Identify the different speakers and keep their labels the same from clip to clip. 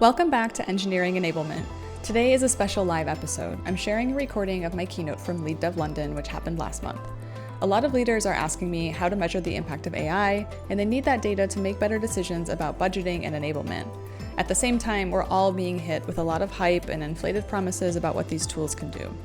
Speaker 1: Welcome back to Engineering Enablement. Today is a special live episode. I'm sharing a recording of my keynote from LeadDev London, which happened last month. A lot of leaders are asking me how to measure the impact of AI, and they need that data to make better decisions about budgeting and enablement. At the same time, we're all being hit with a lot of hype and inflated promises about what these tools can do.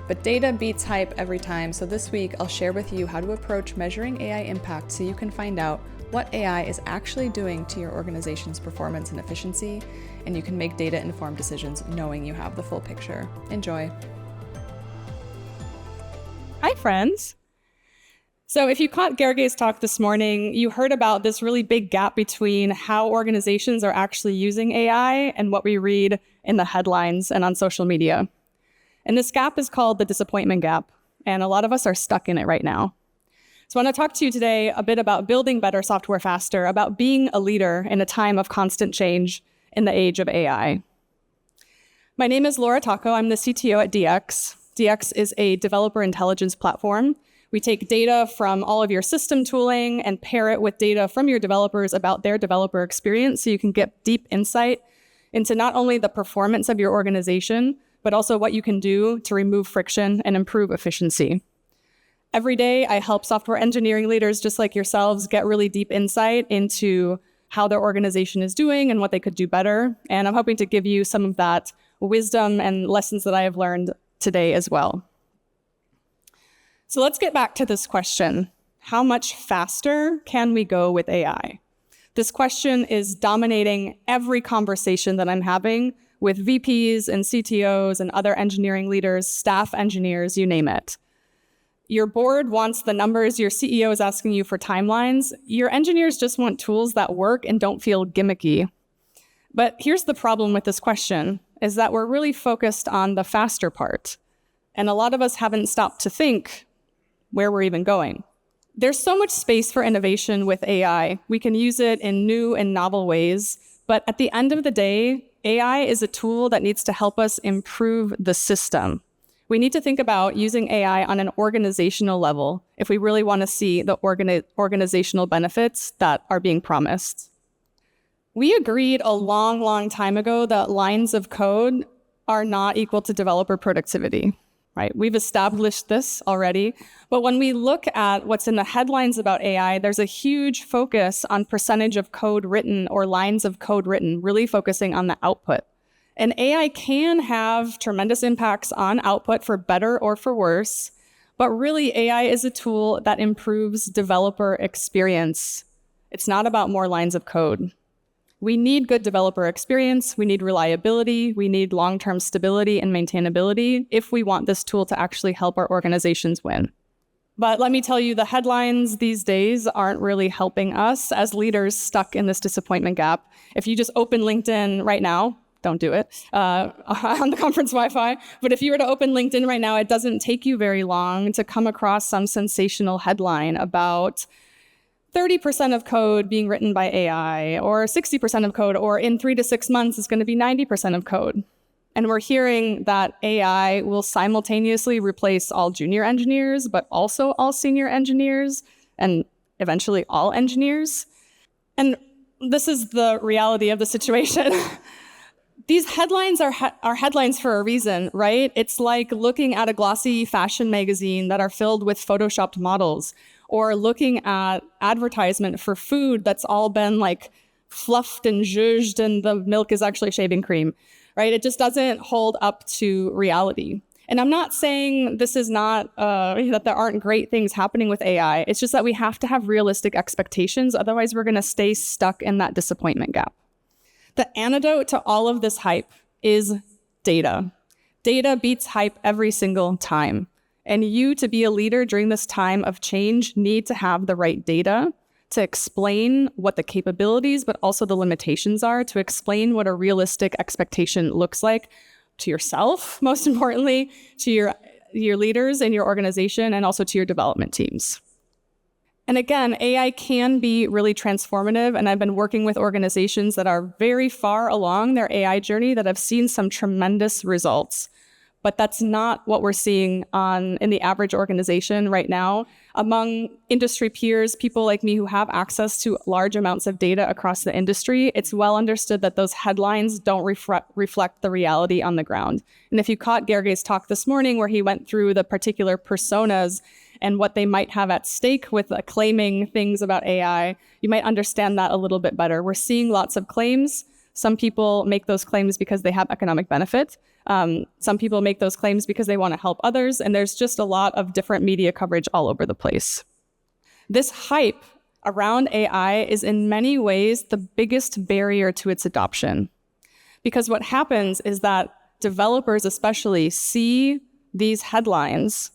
Speaker 1: But data beats hype every time, so this week I'll share with you how to approach measuring AI impact so you can find out what AI is actually doing to your organization's performance and efficiency, and you can make data-informed decisions knowing you have the full picture. Enjoy.
Speaker 2: Hi, friends. So if you caught Gerge's talk this morning, you heard about this really big gap between how organizations are actually using AI and what we read in the headlines and on social media. And this gap is called the disappointment gap, and a lot of us are stuck in it right now. So I want to talk to you today a bit about building better software faster, about being a leader in a time of constant change in the age of AI. My name is Laura Tacho. I'm the CTO at DX. DX is a developer intelligence platform. We take data from all of your system tooling and pair it with data from your developers about their developer experience so you can get deep insight into not only the performance of your organization, but also what you can do to remove friction and improve efficiency. Every day, I help software engineering leaders just like yourselves get really deep insight into how their organization is doing and what they could do better. And I'm hoping to give you some of that wisdom and lessons that I have learned today as well. So let's get back to this question. How much faster can we go with AI? This question is dominating every conversation that I'm having with VPs and CTOs and other engineering leaders, staff engineers, you name it. Your board wants the numbers, your CEO is asking you for timelines. Your engineers just want tools that work and don't feel gimmicky. But here's the problem with this question, is that we're really focused on the faster part. And a lot of us haven't stopped to think where we're even going. There's so much space for innovation with AI. We can use it in new and novel ways. But at the end of the day, AI is a tool that needs to help us improve the system. We need to think about using AI on an organizational level if we really want to see the organizational benefits that are being promised. We agreed a long time ago that lines of code are not equal to developer productivity, right? We've established this already. But when we look at what's in the headlines about AI, there's a huge focus on percentage of code written or lines of code written, really focusing on the output. And AI can have tremendous impacts on output for better or for worse, but really AI is a tool that improves developer experience. It's not about more lines of code. We need good developer experience, we need reliability, we need long-term stability and maintainability if we want this tool to actually help our organizations win. But let me tell you, the headlines these days aren't really helping us as leaders stuck in this disappointment gap. If you just open LinkedIn right now, don't do it, on the conference Wi-Fi. But if you were to open LinkedIn right now, it doesn't take you very long to come across some sensational headline about 30% of code being written by AI, or 60% of code, or in 3 to 6 months, it's going to be 90% of code. And we're hearing that AI will simultaneously replace all junior engineers, but also all senior engineers, and eventually all engineers. And this is the reality of the situation. These headlines are headlines for a reason, right? It's like looking at a glossy fashion magazine that are filled with photoshopped models, or looking at advertisement for food that's all been like fluffed and zhuzhed and the milk is actually shaving cream, right? It just doesn't hold up to reality. And I'm not saying this is not, that there aren't great things happening with AI. It's just that we have to have realistic expectations. Otherwise, we're going to stay stuck in that disappointment gap. The antidote to all of this hype is data. Data beats hype every single time. And you, to be a leader during this time of change, need to have the right data to explain what the capabilities, but also the limitations are, to explain what a realistic expectation looks like to yourself, most importantly, to your leaders in your organization, and also to your development teams. And again, AI can be really transformative, and I've been working with organizations that are very far along their AI journey that have seen some tremendous results. but that's not what we're seeing in the average organization right now. Among industry peers, people like me who have access to large amounts of data across the industry, it's well understood that those headlines don't reflect the reality on the ground. And if you caught Gergely's talk this morning where he went through the particular personas and what they might have at stake with claiming things about AI, you might understand that a little bit better. We're seeing lots of claims. Some people make those claims because they have economic benefit. Some people make those claims because they want to help others. And there's just a lot of different media coverage all over the place. This hype around AI is in many ways the biggest barrier to its adoption. Because what happens is that developers especially see these headlines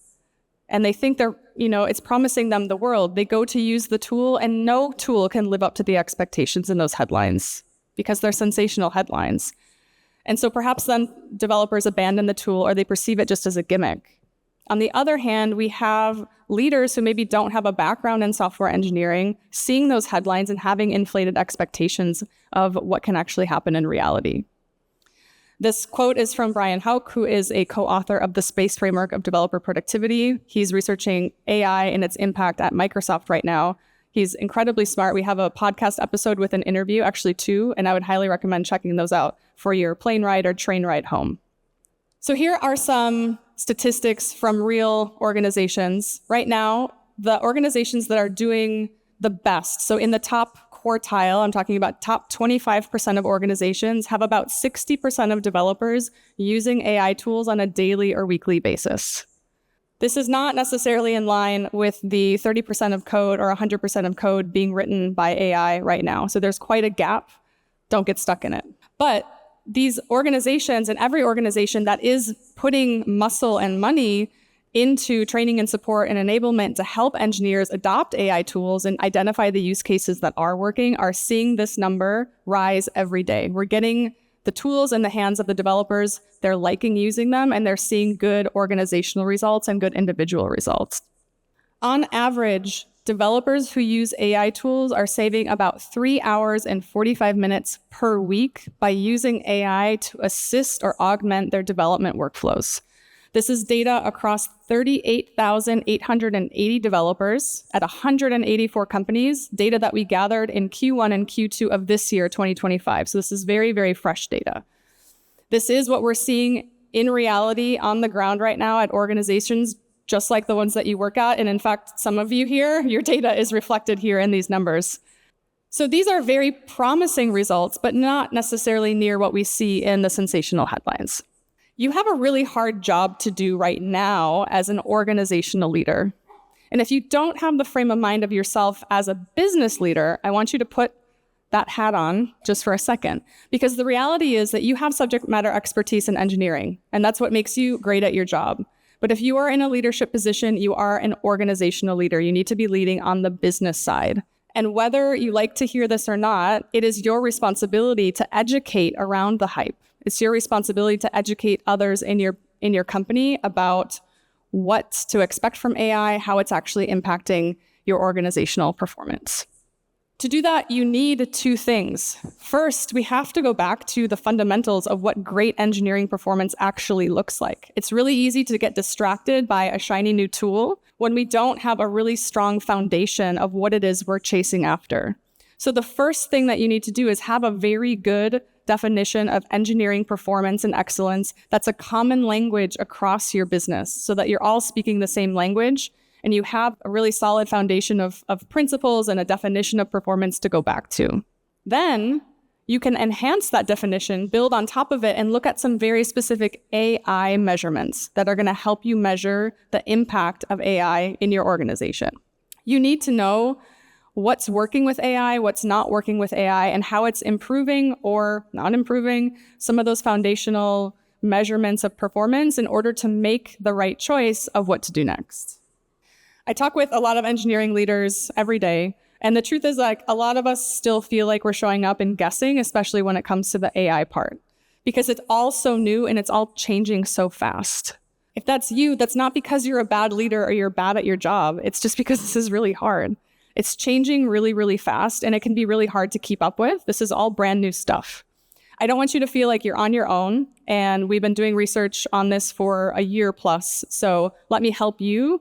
Speaker 2: and they think it's promising them the world. They go to use the tool and no tool can live up to the expectations in those headlines because they're sensational headlines. And so perhaps then developers abandon the tool or they perceive it just as a gimmick. On the other hand, we have leaders who maybe don't have a background in software engineering, seeing those headlines and having inflated expectations of what can actually happen in reality. This quote is from Brian Hauk, who is a co-author of the Space Framework of Developer Productivity. He's researching AI and its impact at Microsoft right now. He's incredibly smart. We have a podcast episode with an interview, actually 2, and I would highly recommend checking those out for your plane ride or train ride home. So here are some statistics from real organizations. Right now, the organizations that are doing the best, so in the top quartile, I'm talking about top 25% of organizations, have about 60% of developers using AI tools on a daily or weekly basis. This is not necessarily in line with the 30% of code or 100% of code being written by AI right now. So there's quite a gap. Don't get stuck in it. But these organizations and every organization that is putting muscle and money into training and support and enablement to help engineers adopt AI tools and identify the use cases that are working are seeing this number rise every day. We're getting the tools in the hands of the developers, they're liking using them, and they're seeing good organizational results and good individual results. On average, developers who use AI tools are saving about 3 hours and 45 minutes per week by using AI to assist or augment their development workflows. This is data across 38,880 developers at 184 companies, data that we gathered in Q1 and Q2 of this year, 2025. So this is very, very fresh data. This is what we're seeing in reality on the ground right now at organizations, just like the ones that you work at. And in fact, some of you here, your data is reflected here in these numbers. So these are very promising results, but not necessarily near what we see in the sensational headlines. You have a really hard job to do right now as an organizational leader. And if you don't have the frame of mind of yourself as a business leader, I want you to put that hat on just for a second. Because the reality is that you have subject matter expertise in engineering, and that's what makes you great at your job. But if you are in a leadership position, you are an organizational leader. You need to be leading on the business side. And whether you like to hear this or not, it is your responsibility to educate around the hype. It's your responsibility to educate others in your company about what to expect from AI, how it's actually impacting your organizational performance. To do that, you need 2 things. First, we have to go back to the fundamentals of what great engineering performance actually looks like. It's really easy to get distracted by a shiny new tool when we don't have a really strong foundation of what it is we're chasing after. So the first thing that you need to do is have a very good definition of engineering performance and excellence that's a common language across your business so that you're all speaking the same language and you have a really solid foundation of principles and a definition of performance to go back to. Then you can enhance that definition, build on top of it, and look at some very specific AI measurements that are going to help you measure the impact of AI in your organization. You need to know what's working with AI, what's not working with AI, and how it's improving or not improving some of those foundational measurements of performance in order to make the right choice of what to do next. I talk with a lot of engineering leaders every day, and the truth is a lot of us still feel like we're showing up and guessing, especially when it comes to the AI part, because it's all so new and it's all changing so fast. If that's you, that's not because you're a bad leader or you're bad at your job. It's just because this is really hard. It's changing really, really fast, and it can be really hard to keep up with. This is all brand new stuff. I don't want you to feel like you're on your own, and we've been doing research on this for a year plus. So let me help you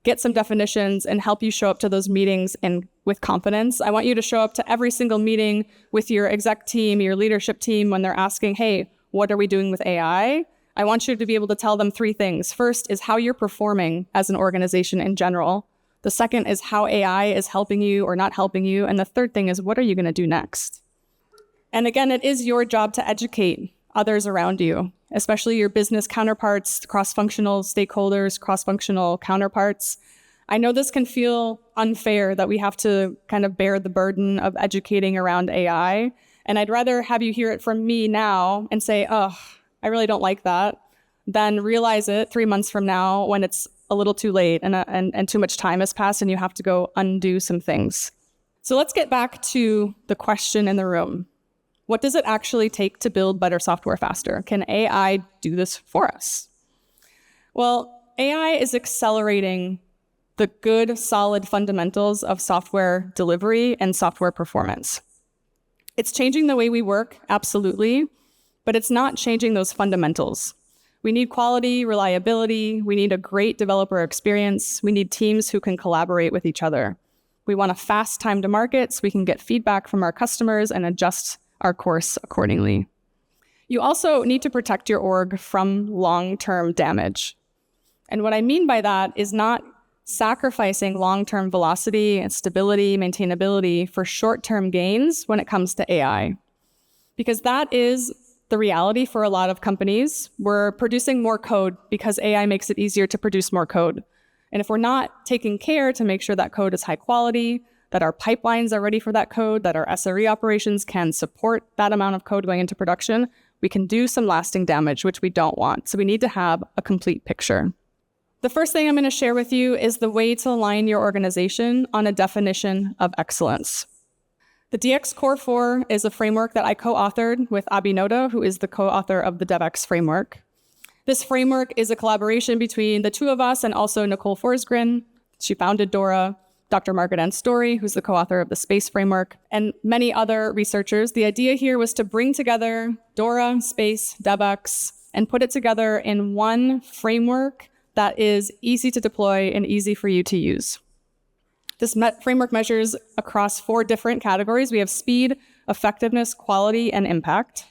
Speaker 2: get some definitions and help you show up to those meetings and with confidence. I want you to show up to every single meeting with your exec team, your leadership team, when they're asking, hey, what are we doing with AI? I want you to be able to tell them three things. First is how you're performing as an organization in general. The second is how AI is helping you or not helping you. And the third thing is, what are you going to do next? And again, it is your job to educate others around you, especially your business counterparts, cross-functional stakeholders, cross-functional counterparts. I know this can feel unfair that we have to kind of bear the burden of educating around AI. And I'd rather have you hear it from me now and say, oh, I really don't like that, than realize it 3 months from now when it's a little too late and too much time has passed and you have to go undo some things. So let's get back to the question in the room. What does it actually take to build better software faster? Can AI do this for us? Well, AI is accelerating the good, solid fundamentals of software delivery and software performance. It's changing the way we work, absolutely, but it's not changing those fundamentals. We need quality, reliability. We need a great developer experience. We need teams who can collaborate with each other. We want a fast time to market so we can get feedback from our customers and adjust our course accordingly. You also need to protect your org from long-term damage. And what I mean by that is not sacrificing long-term velocity and stability, maintainability for short-term gains when it comes to AI. Because that is the reality for a lot of companies. We're producing more code because AI makes it easier to produce more code. And if we're not taking care to make sure that code is high quality, that our pipelines are ready for that code, that our SRE operations can support that amount of code going into production, we can do some lasting damage, which we don't want. So we need to have a complete picture. The first thing I'm going to share with you is the way to align your organization on a definition of excellence. The DX Core 4 is a framework that I co-authored with Abhinoda, who is the co-author of the DevX framework. This framework is a collaboration between the two of us and also Nicole Forsgren. She founded Dora, Dr. Margaret Ann Story, who's the co-author of the Space Framework, and many other researchers. The idea here was to bring together Dora, Space, DevX, and put it together in one framework that is easy to deploy and easy for you to use. This framework measures across 4 different categories. We have speed, effectiveness, quality, and impact.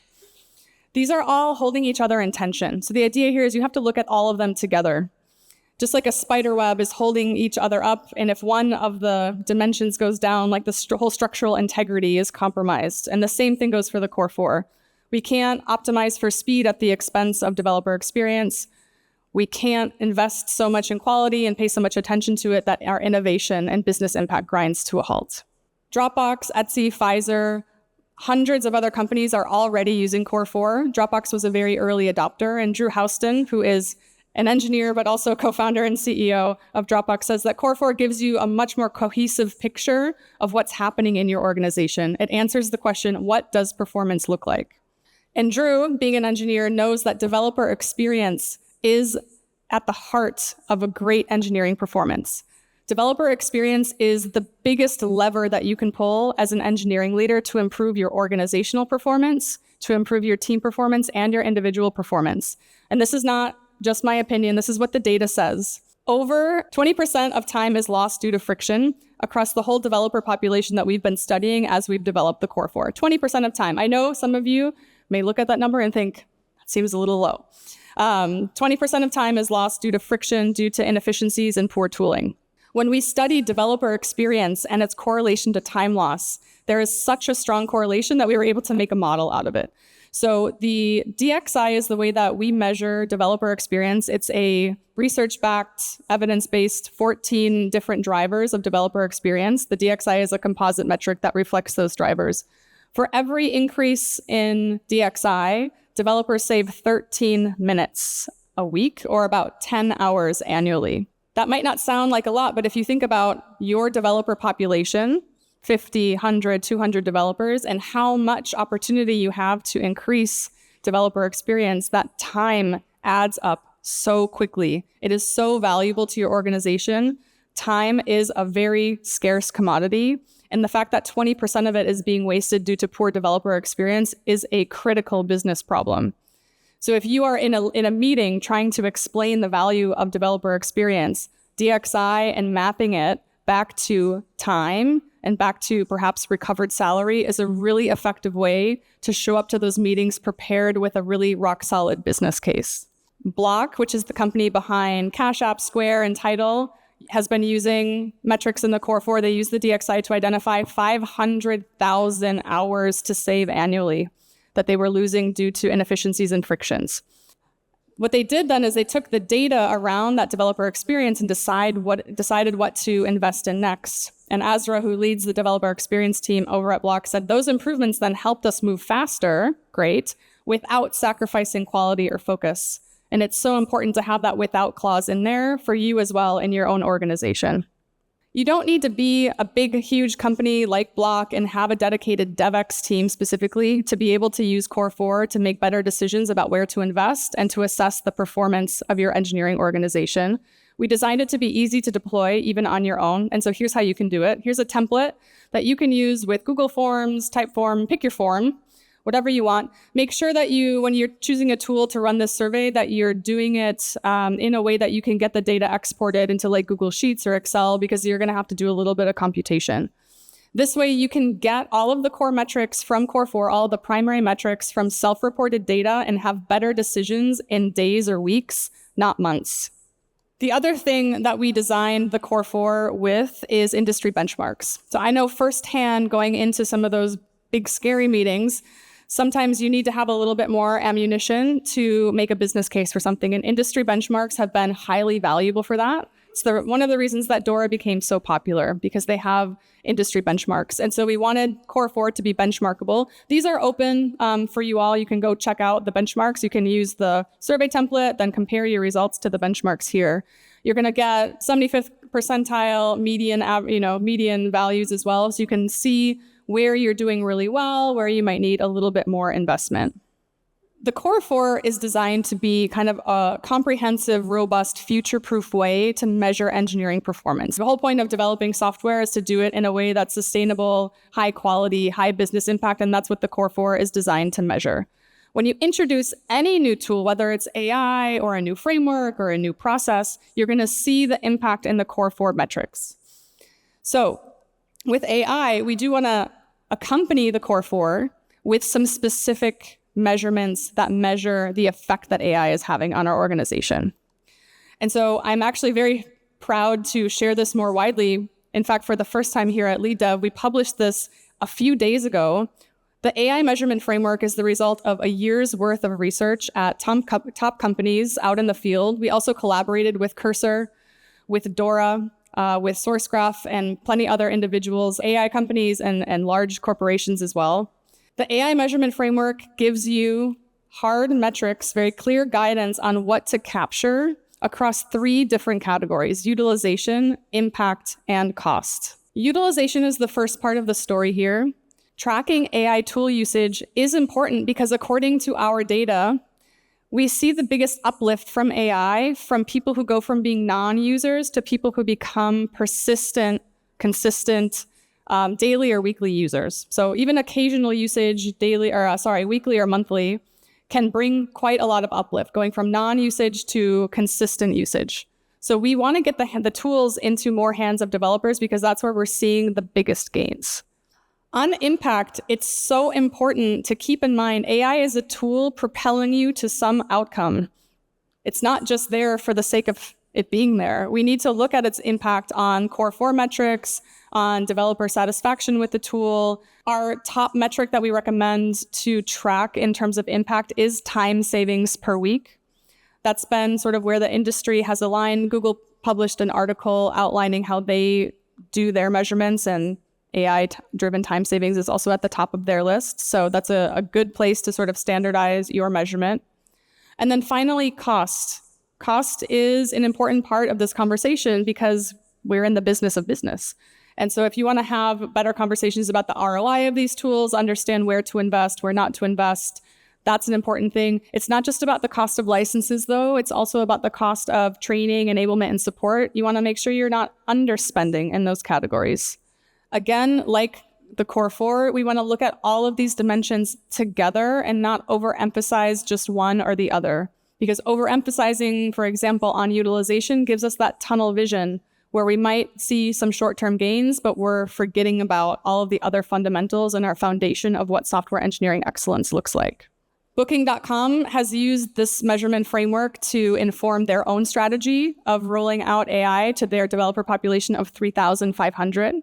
Speaker 2: These are all holding each other in tension. So the idea here is you have to look at all of them together. Just like a spider web is holding each other up, and if one of the dimensions goes down, like the whole structural integrity is compromised. And the same thing goes for the Core 4. We can't optimize for speed at the expense of developer experience. We can't invest so much in quality and pay so much attention to it that our innovation and business impact grinds to a halt. Dropbox, Etsy, Pfizer, hundreds of other companies are already using Core 4. Dropbox was a very early adopter, and Drew Houston, who is an engineer but also co-founder and CEO of Dropbox, says that Core 4 gives you a much more cohesive picture of what's happening in your organization. It answers the question, what does performance look like? And Drew, being an engineer, knows that developer experience is at the heart of a great engineering performance. Developer experience is the biggest lever that you can pull as an engineering leader to improve your organizational performance, to improve your team performance and your individual performance. And this is not just my opinion, this is what the data says. Over 20% of time is lost due to friction across the whole developer population that we've been studying as we've developed the Core 4. 20% of time. I know some of you may look at that number and think, that seems a little low. 20% of time is lost due to friction, due to inefficiencies and poor tooling. When we study developer experience and its correlation to time loss, there is such a strong correlation that we were able to make a model out of it. So the DXI is the way that we measure developer experience. It's a research-backed, evidence-based 14 different drivers of developer experience. The DXI is a composite metric that reflects those drivers. For every increase in DXI, developers save 13 minutes a week, or about 10 hours annually. That might not sound like a lot, but if you think about your developer population, 50, 100, 200 developers, and how much opportunity you have to increase developer experience, that time adds up so quickly. It is so valuable to your organization. Time is a very scarce commodity, And the fact that 20% of it is being wasted due to poor developer experience is a critical business problem. So if you are in a meeting trying to explain the value of developer experience, DXI and mapping it back to time and back to perhaps recovered salary is a really effective way to show up to those meetings prepared with a really rock solid business case. Block, which is the company behind Cash App, Square, and Tidal, has been using metrics in the core 4. They use the DXI to identify 500,000 hours to save annually that they were losing due to inefficiencies and frictions. What they did then is they took the data around that developer experience and decided what to invest in next. And Azra, who leads the developer experience team over at Block, said those improvements then helped us move faster, great, without sacrificing quality or focus. And it's so important to have that without clause in there for you as well in your own organization. You don't need to be a big, huge company like Block and have a dedicated DevX team specifically to be able to use Core 4 to make better decisions about where to invest and to assess the performance of your engineering organization. We designed it to be easy to deploy even on your own. And so here's how you can do it. Here's a template that you can use with Google Forms, Typeform, pick your form, whatever you want. Make sure that when you're choosing a tool to run this survey, that you're doing it in a way that you can get the data exported into like Google Sheets or Excel, because you're going to have to do a little bit of computation. This way you can get all of the core metrics from Core 4, all the primary metrics from self-reported data, and have better decisions in days or weeks, not months. The other thing that we designed the Core 4 with is industry benchmarks. So I know firsthand going into some of those big scary meetings, sometimes you need to have a little bit more ammunition to make a business case for something, and industry benchmarks have been highly valuable for that. It's one of the reasons that Dora became so popular, because they have industry benchmarks. And so we wanted Core 4 to be benchmarkable. These are open for you all. You can go check out the benchmarks. You can use the survey template, then compare your results to the benchmarks here. You're going to get 75th percentile median values as well, so you can see where you're doing really well, where you might need a little bit more investment. The Core 4 is designed to be kind of a comprehensive, robust, future-proof way to measure engineering performance. The whole point of developing software is to do it in a way that's sustainable, high quality, high business impact, and that's what the Core 4 is designed to measure. When you introduce any new tool, whether it's AI or a new framework or a new process, you're going to see the impact in the Core 4 metrics. So with AI, we do want to accompany the Core 4 with some specific measurements that measure the effect that AI is having on our organization. And so I'm actually very proud to share this more widely. In fact, for the first time here at LeadDev, we published this a few days ago. The AI measurement framework is the result of a year's worth of research at top companies out in the field. We also collaborated with Cursor, with Dora, with SourceGraph, and plenty other individuals, AI companies, and large corporations as well. The AI measurement framework gives you hard metrics, very clear guidance on what to capture across 3 different categories: utilization, impact, and cost. Utilization is the first part of the story here. Tracking AI tool usage is important because according to our data, we see the biggest uplift from AI from people who go from being non-users to people who become persistent, consistent, daily or weekly users. So even occasional usage, weekly or monthly, can bring quite a lot of uplift, going from non-usage to consistent usage. So we want to get the tools into more hands of developers because that's where we're seeing the biggest gains. On impact, it's so important to keep in mind AI is a tool propelling you to some outcome. It's not just there for the sake of it being there. We need to look at its impact on Core 4 metrics, on developer satisfaction with the tool. Our top metric that we recommend to track in terms of impact is time savings per week. That's been sort of where the industry has aligned. Google published an article outlining how they do their measurements, and AI-driven time savings is also at the top of their list. So that's a good place to sort of standardize your measurement. And then finally, cost. Cost is an important part of this conversation because we're in the business of business. And so if you want to have better conversations about the ROI of these tools, understand where to invest, where not to invest, that's an important thing. It's not just about the cost of licenses, though. It's also about the cost of training, enablement, and support. You want to make sure you're not underspending in those categories. Again, like the core four, we want to look at all of these dimensions together and not overemphasize just one or the other. Because overemphasizing, for example, on utilization gives us that tunnel vision where we might see some short-term gains, but we're forgetting about all of the other fundamentals and our foundation of what software engineering excellence looks like. Booking.com has used this measurement framework to inform their own strategy of rolling out AI to their developer population of 3,500.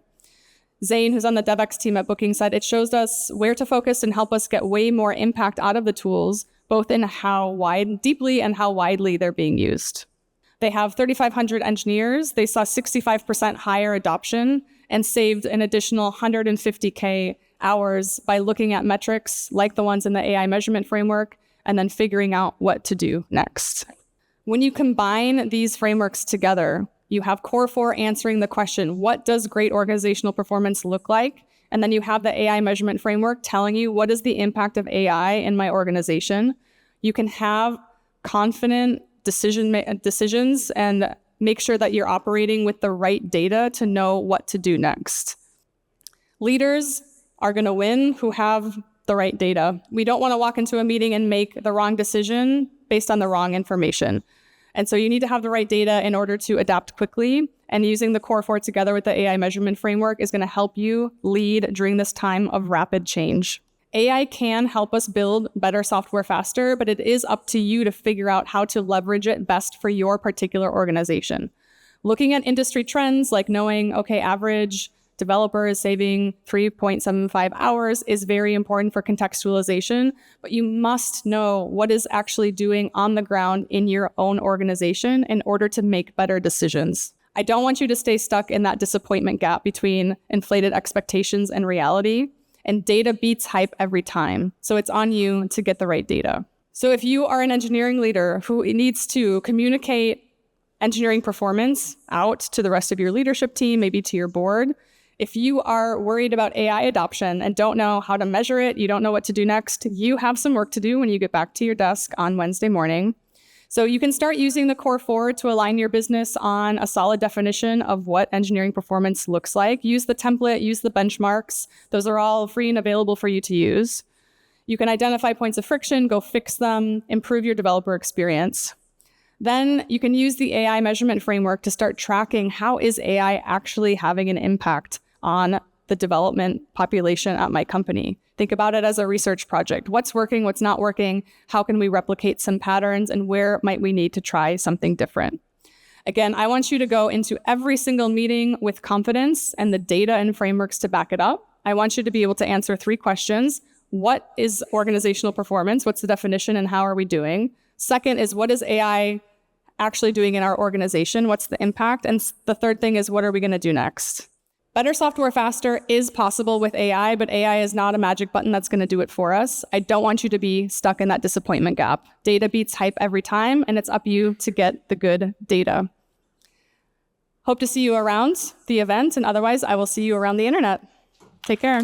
Speaker 2: Zane, who's on the DevX team at Booking, said it shows us where to focus and help us get way more impact out of the tools, both in how deeply and how widely they're being used. They have 3,500 engineers. They saw 65% higher adoption and saved an additional 150K hours by looking at metrics like the ones in the AI measurement framework and then figuring out what to do next. When you combine these frameworks together, you have core four answering the question, what does great organizational performance look like? And then you have the AI measurement framework telling you what is the impact of AI in my organization. You can have confident decisions and make sure that you're operating with the right data to know what to do next. Leaders are going to win who have the right data. We don't want to walk into a meeting and make the wrong decision based on the wrong information. And so you need to have the right data in order to adapt quickly. And using the core four together with the AI measurement framework is going to help you lead during this time of rapid change. AI can help us build better software faster, but it is up to you to figure out how to leverage it best for your particular organization. Looking at industry trends, like knowing, okay, average developer is saving 3.75 hours is very important for contextualization, but you must know what is actually doing on the ground in your own organization in order to make better decisions. I don't want you to stay stuck in that disappointment gap between inflated expectations and reality. And data beats hype every time. So it's on you to get the right data. So if you are an engineering leader who needs to communicate engineering performance out to the rest of your leadership team, maybe to your board, if you are worried about AI adoption and don't know how to measure it, you don't know what to do next, you have some work to do when you get back to your desk on Wednesday morning. So you can start using the core four to align your business on a solid definition of what engineering performance looks like. Use the template, use the benchmarks. Those are all free and available for you to use. You can identify points of friction, go fix them, improve your developer experience. Then you can use the AI measurement framework to start tracking how is AI actually having an impact on the development population at my company. Think about it as a research project. What's working, what's not working? How can we replicate some patterns, and where might we need to try something different? Again, I want you to go into every single meeting with confidence and the data and frameworks to back it up. I want you to be able to answer 3 questions. What is organizational performance? What's the definition and how are we doing? Second is, what is AI actually doing in our organization? What's the impact? And the third thing is, what are we going to do next? Better software faster is possible with AI, but AI is not a magic button that's going to do it for us. I don't want you to be stuck in that disappointment gap. Data beats hype every time, and it's up to you to get the good data. Hope to see you around the event, and otherwise, I will see you around the internet. Take care.